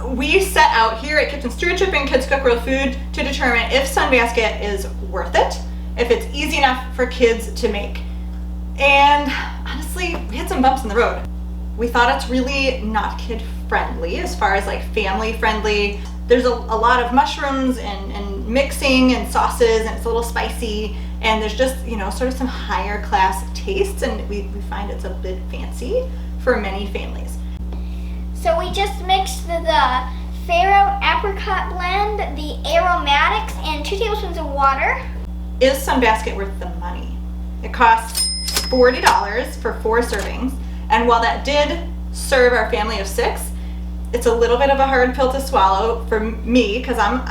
we set out here at Kitchen Stewardship and Kids Cook Real Food to determine if Sunbasket is worth it, if it's easy enough for kids to make. And honestly, we had some bumps in the road. We thought it's really not kid friendly as far as like family friendly. There's a lot of mushrooms and mixing and sauces, and it's a little spicy, and there's just, you know, sort of some higher class tastes, and we find it's a bit fancy for many families. So we just mixed the Farro apricot blend, the aromatics, and 2 tablespoons of water. Is Sunbasket worth the money? It costs $40 for 4 servings, and while that did serve our family of 6, it's a little bit of a hard pill to swallow for me because I'm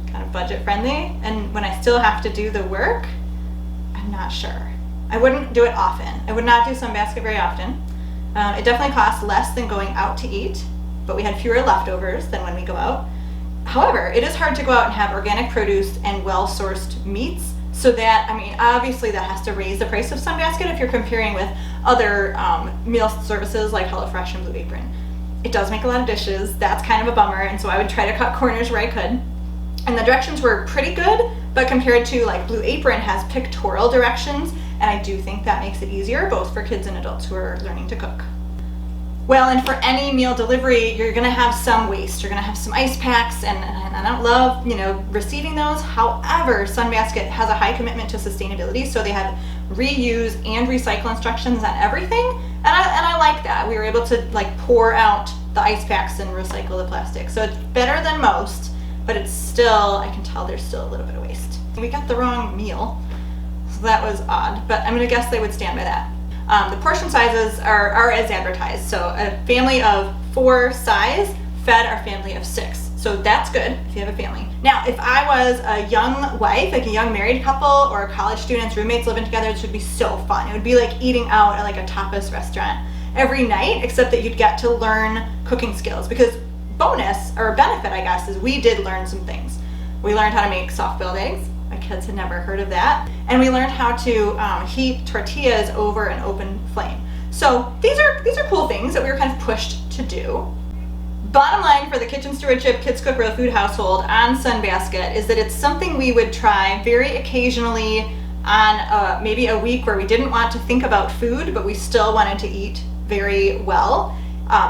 kind of budget friendly, and when I still have to do the work, I'm not sure. I wouldn't do it often. I would not do Sunbasket very often. It definitely costs less than going out to eat, but we had fewer leftovers than when we go out. However, it is hard to go out and have organic produce and well-sourced meats, so that, I mean, obviously that has to raise the price of Sunbasket if you're comparing with other meal services like HelloFresh and Blue Apron. It does make a lot of dishes. That's kind of a bummer, and so I would try to cut corners where I could. And the directions were pretty good, but compared to like Blue Apron has pictorial directions, and I do think that makes it easier both for kids and adults who are learning to cook. Well, and for any meal delivery, you're gonna have some waste. You're gonna have some ice packs, and I don't love, you know, receiving those. However, Sunbasket has a high commitment to sustainability, so they have reuse and recycle instructions on everything, and I like that. We were able to like pour out the ice packs and recycle the plastic. So it's better than most, but it's still, I can tell there's still a little bit of waste. We got the wrong meal, so that was odd, but I'm gonna guess they would stand by that. The portion sizes are as advertised. So a family of 4 size fed our family of 6. So that's good if you have a family. Now, if I was a young wife, like a young married couple, or college students, roommates living together, this would be so fun. It would be like eating out at like a tapas restaurant every night, except that you'd get to learn cooking skills. Because bonus, or benefit, I guess, is we did learn some things. We learned how to make soft-boiled eggs. My kids had never heard of that. And we learned how to heat tortillas over an open flame. So these are cool things that we were kind of pushed to do. Bottom line for the Kitchen Stewardship Kids Cook Real Food household on Sunbasket is that it's something we would try very occasionally on maybe a week where we didn't want to think about food, but we still wanted to eat very well.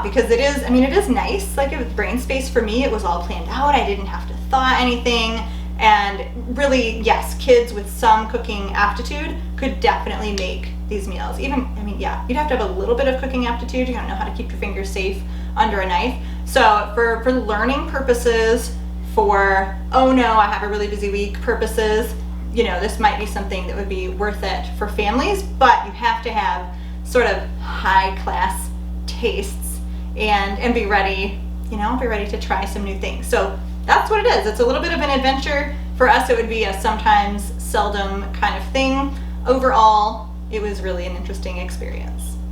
Because it is, I mean, it is nice. Like with Brainspace, for me, it was all planned out. I didn't have to thaw anything. And really, yes, kids with some cooking aptitude could definitely make these meals. Even, I mean, yeah, you'd have to have a little bit of cooking aptitude. You gotta know how to keep your fingers safe under a knife. So for learning purposes, for, oh no, I have a really busy week purposes, you know, this might be something that would be worth it for families, but you have to have sort of high class tastes and be ready, you know, be ready to try some new things. So that's what it is. It's a little bit of an adventure. For us, it would be a sometimes seldom kind of thing. Overall, it was really an interesting experience.